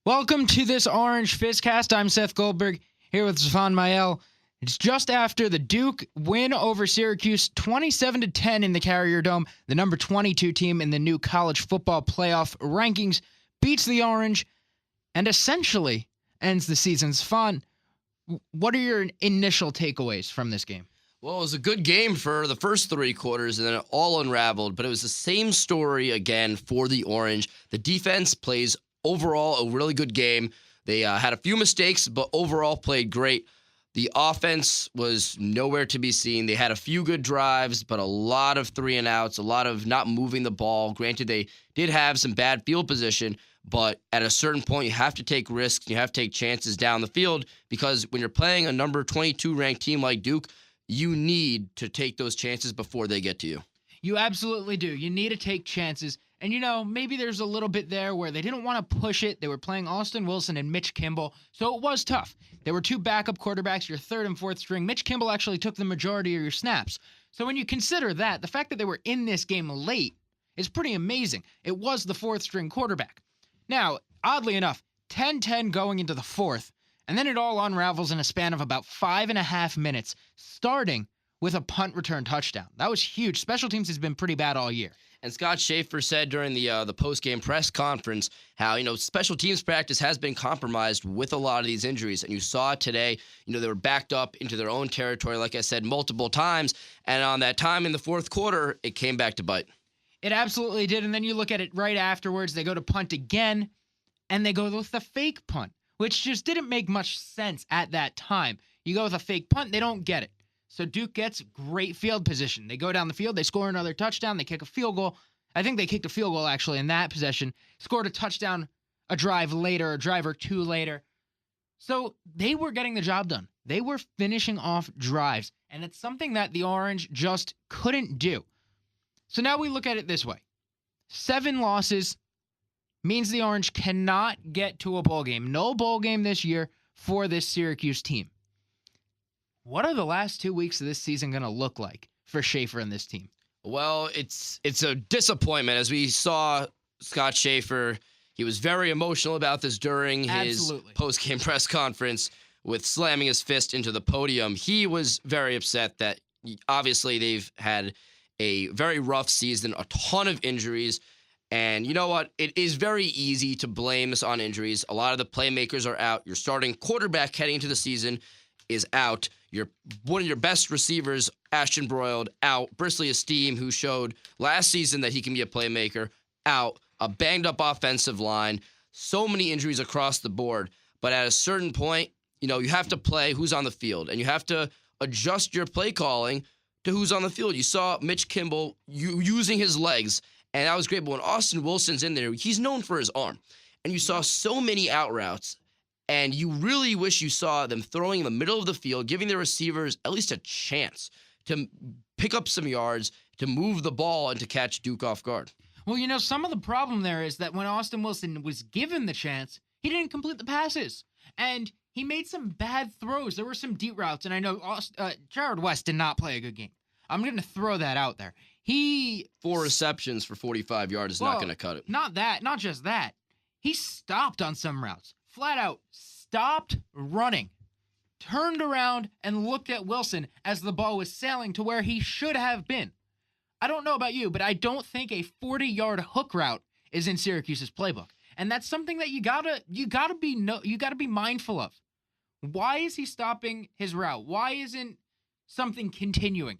Welcome to this Orange FizzCast. I'm Seth Goldberg here with Zephan Mayell. It's just after the Duke win over Syracuse 27-10 in the Carrier Dome. The number 22 team in the new college football playoff rankings beats the Orange and essentially ends the season's fun. What are your initial takeaways from this game? Well, it was a good game for the first three quarters, and then it all unraveled. But it was the same story again for the Orange. The defense plays overall a really good game. They had a few mistakes, but overall played great. The offense was nowhere to be seen. They had a few good drives, but a lot of 3-and-outs, a lot of not moving the ball. Granted, they did have some bad field position, but at a certain point, you have to take risks. You have to take chances down the field because when you're playing a number 22 ranked team like Duke, you need to take those chances before they get to you. You absolutely do. You need to take chances. And, maybe there's a little bit there where they didn't want to push it. They were playing Austin Wilson and Mitch Kimball, so it was tough. There were two backup quarterbacks, your third and fourth string. Mitch Kimball actually took the majority of your snaps. So when you consider that, the fact that they were in this game late is pretty amazing. It was the fourth string quarterback. Now, oddly enough, 10-10 going into the fourth, and then it all unravels in a span of about 5.5 minutes, starting with a punt return touchdown. That was huge. Special teams has been pretty bad all year. And Scott Schaefer said during the post-game press conference how, special teams practice has been compromised with a lot of these injuries. And you saw it today, they were backed up into their own territory, like I said, multiple times. And on that time in the fourth quarter, it came back to bite. It absolutely did. And then you look at it right afterwards, they go to punt again, and they go with the fake punt, which just didn't make much sense at that time. You go with a fake punt, they don't get it. So Duke gets great field position. They go down the field, they score another touchdown, they kick a field goal. I think they kicked a field goal actually in that possession. Scored a touchdown a drive later, a drive or two later. So they were getting the job done. They were finishing off drives, and it's something that the Orange just couldn't do. So now we look at it this way. 7 losses means the Orange cannot get to a bowl game. No bowl game this year for this Syracuse team. What are the last 2 weeks of this season going to look like for Schaefer and this team? Well, it's a disappointment. As we saw Scott Schaefer, he was very emotional about this during his post-game press conference with slamming his fist into the podium. He was very upset that obviously they've had a very rough season, a ton of injuries. And you know what? It is very easy to blame this on injuries. A lot of the playmakers are out. Your starting quarterback heading into the season is out. One of your best receivers, Ashton Broyld, out. Bristly Esteem, who showed last season that he can be a playmaker, out. A banged-up offensive line. So many injuries across the board. But at a certain point, you have to play who's on the field, and you have to adjust your play calling to who's on the field. You saw Mitch Kimball using his legs, and that was great. But when Austin Wilson's in there, he's known for his arm. And you saw so many out routes. And you really wish you saw them throwing in the middle of the field, giving their receivers at least a chance to pick up some yards, to move the ball, and to catch Duke off guard. Well, some of the problem there is that when Austin Wilson was given the chance, he didn't complete the passes. And he made some bad throws. There were some deep routes, and I know Jared West did not play a good game. I'm going to throw that out there. 4 receptions for 45 yards is not going to cut it. Not just that. He stopped on some routes. Flat out stopped running, turned around, and looked at Wilson as the ball was sailing to where he should have been. I don't know about you, but I don't think a 40-yard hook route is in Syracuse's playbook, and that's something that you gotta be mindful of. Why is he stopping his route? Why isn't something continuing?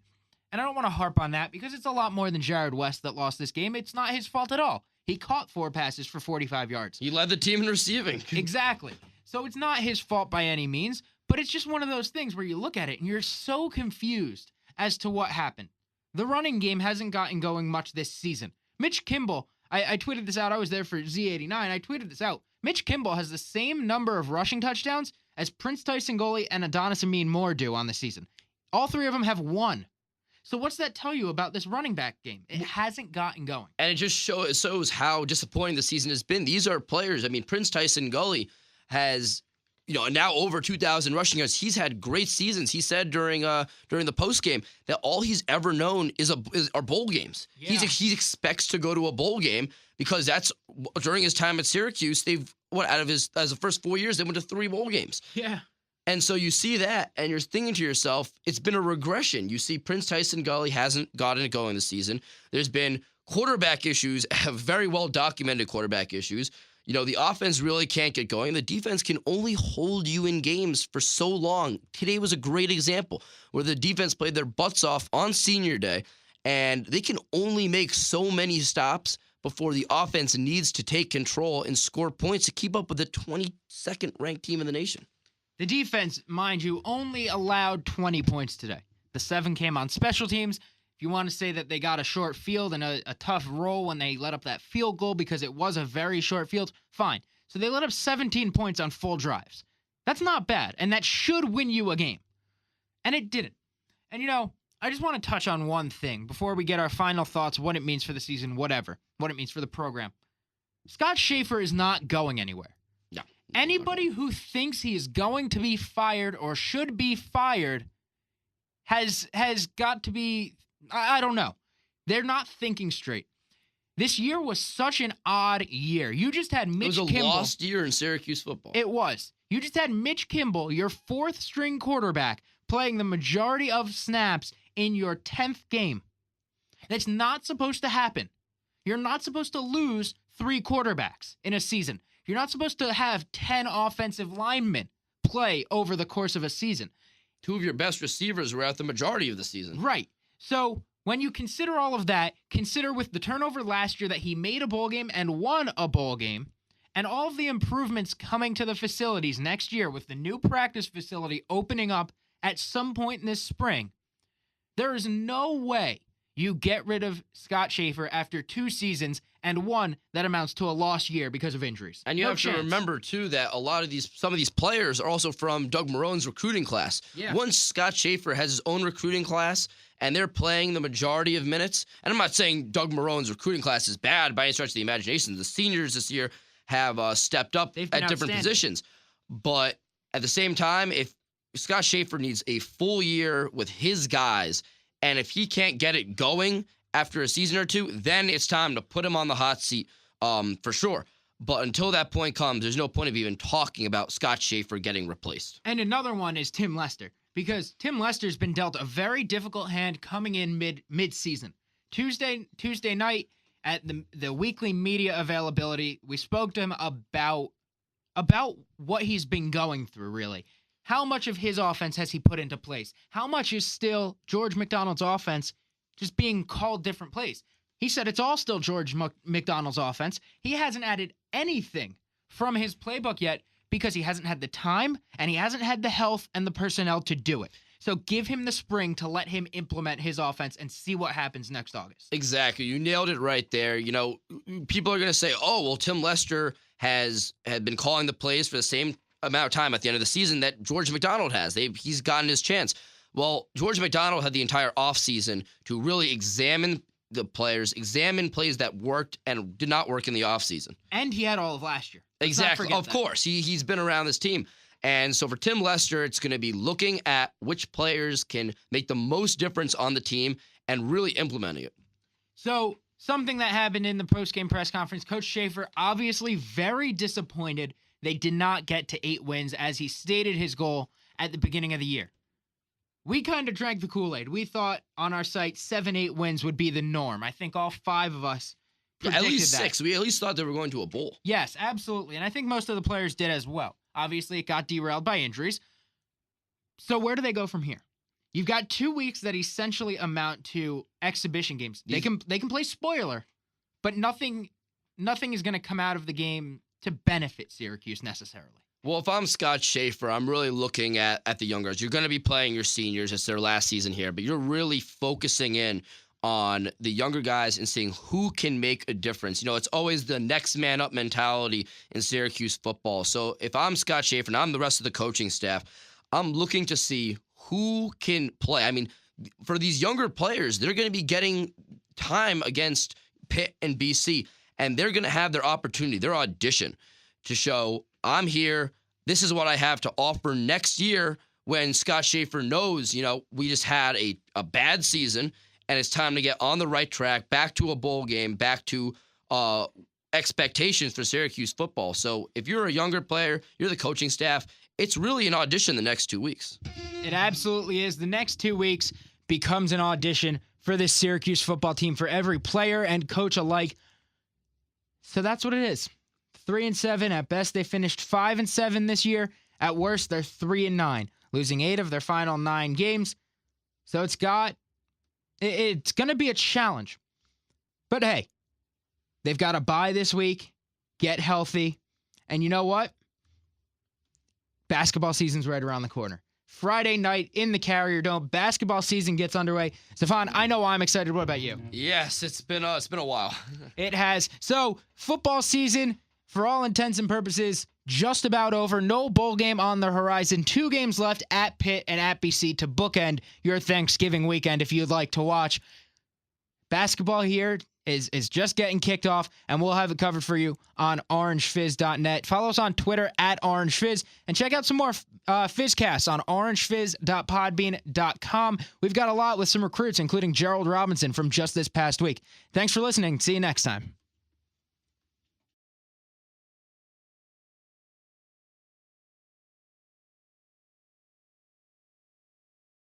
And I don't want to harp on that because it's a lot more than Jared West that lost this game. It's not his fault at all. He caught 4 passes for 45 yards. He led the team in receiving. Exactly. So it's not his fault by any means, but it's just one of those things where you look at it and you're so confused as to what happened. The running game hasn't gotten going much this season. Mitch Kimball, I tweeted this out. I was there for Z89. I tweeted this out. Mitch Kimball has the same number of rushing touchdowns as Prince Tyson Goli and Adonis Amin Moore do on the season. All 3 of them have 1. So what's that tell you about this running back game? It hasn't gotten going. And it just shows how disappointing the season has been. These are players. I mean, Prince Tyson Gully has now over 2,000 rushing yards. He's had great seasons. He said during the post game that all he's ever known are bowl games. Yeah. He expects to go to a bowl game because that's during his time at Syracuse. They've as the first 4 years they went to 3 bowl games. Yeah. And so you see that, and you're thinking to yourself, it's been a regression. You see Prince Tyson Gully hasn't gotten it going this season. There's been quarterback issues, have very well-documented quarterback issues. The offense really can't get going. The defense can only hold you in games for so long. Today was a great example where the defense played their butts off on senior day, and they can only make so many stops before the offense needs to take control and score points to keep up with the 22nd ranked team in the nation. The defense, mind you, only allowed 20 points today. The 7 came on special teams. If you want to say that they got a short field and a tough roll when they let up that field goal because it was a very short field, fine. So they let up 17 points on full drives. That's not bad, and that should win you a game. And it didn't. And, I just want to touch on one thing before we get our final thoughts, what it means for the season, what it means for the program. Scott Schaefer is not going anywhere. No. Anybody who thinks he is going to be fired or should be fired has got to be, I don't know. They're not thinking straight. This year was such an odd year. You just had Mitch Kimball. It was a lost year in Syracuse football. It was. You just had Mitch Kimball, your 4th string quarterback, playing the majority of snaps in your 10th game. That's not supposed to happen. You're not supposed to lose 3 quarterbacks in a season. You're not supposed to have 10 offensive linemen play over the course of a season. 2 of your best receivers were out the majority of the season. Right. So when you consider all of that, consider with the turnover last year that he made a bowl game and won a bowl game, and all of the improvements coming to the facilities next year with the new practice facility opening up at some point in this spring, there is no way you get rid of Scott Schaefer after 2 seasons and 1 that amounts to a lost year because of injuries. And you have to remember, too, that some of these players are also from Doug Marone's recruiting class. Yeah. Once Scott Schaefer has his own recruiting class and they're playing the majority of minutes, and I'm not saying Doug Marone's recruiting class is bad by any stretch of the imagination. The seniors this year have stepped up at different positions. But at the same time, if Scott Schaefer needs a full year with his guys, and if he can't get it going after a season or 2, then it's time to put him on the hot seat for sure. But until that point comes, there's no point of even talking about Scott Schaefer getting replaced. And another one is Tim Lester, because Tim Lester's been dealt a very difficult hand coming in mid-season. Tuesday night at the weekly media availability, we spoke to him about what he's been going through, really. How much of his offense has he put into place? How much is still George McDonald's offense just being called different plays? He said it's all still George McDonald's offense. He hasn't added anything from his playbook yet because he hasn't had the time and he hasn't had the health and the personnel to do it. So give him the spring to let him implement his offense and see what happens next August. Exactly. You nailed it right there. People are going to say, oh, well, Tim Lester had been calling the plays for the same amount of time at the end of the season that George McDonald has. He's gotten his chance. Well, George McDonald had the entire offseason to really examine the players, examine plays that worked and did not work in the offseason. And he had all of last year. Exactly. Of course. He's been around this team. And so for Tim Lester, it's going to be looking at which players can make the most difference on the team and really implementing it. So something that happened in the post-game press conference, Coach Schaefer obviously very disappointed they did not get to 8 wins as he stated his goal at the beginning of the year. We kind of drank the Kool-Aid. We thought on our site 7-8 wins would be the norm. I think all 5 of us predicted at least that. 6. We at least thought they were going to a bowl. Yes, absolutely. And I think most of the players did as well. Obviously, it got derailed by injuries. So where do they go from here? You've got 2 weeks that essentially amount to exhibition games. They can play spoiler, but nothing is going to come out of the game to benefit Syracuse necessarily. Well, if I'm Scott Schaefer, I'm really looking at the young guys. You're going to be playing your seniors. It's their last season here, but you're really focusing in on the younger guys and seeing who can make a difference. It's always the next man up mentality in Syracuse football. So if I'm Scott Schaefer and I'm the rest of the coaching staff, I'm looking to see who can play. I mean, for these younger players, they're going to be getting time against Pitt and BC, and they're going to have their opportunity, their audition to show I'm here. this is what I have to offer next year when Scott Schaefer knows, we just had a bad season and it's time to get on the right track, back to a bowl game, back to expectations for Syracuse football. So if you're a younger player, you're the coaching staff, it's really an audition the next 2 weeks. It absolutely is. The next 2 weeks becomes an audition for this Syracuse football team for every player and coach alike. So that's what it is. 3-7. At best, they finished 5-7 this year. At worst, they're 3-9, losing 8 of their final 9 games. So it's going to be a challenge. But hey, they've got a bye this week, get healthy, and you know what? Basketball season's right around the corner. Friday night in the Carrier Dome, basketball season gets underway. Zephan, I know I'm excited. What about you? Yes, it's been a while. It has. So, football season, for all intents and purposes, just about over. No bowl game on the horizon. 2 games left at Pitt and at BC to bookend your Thanksgiving weekend if you'd like to watch. Basketball here is just getting kicked off, and we'll have it covered for you on orangefizz.net. Follow us on Twitter at orangefizz, and check out some more FizzCasts on orangefizz.podbean.com. We've got a lot with some recruits, including Gerald Robinson from just this past week. Thanks for listening. See you next time.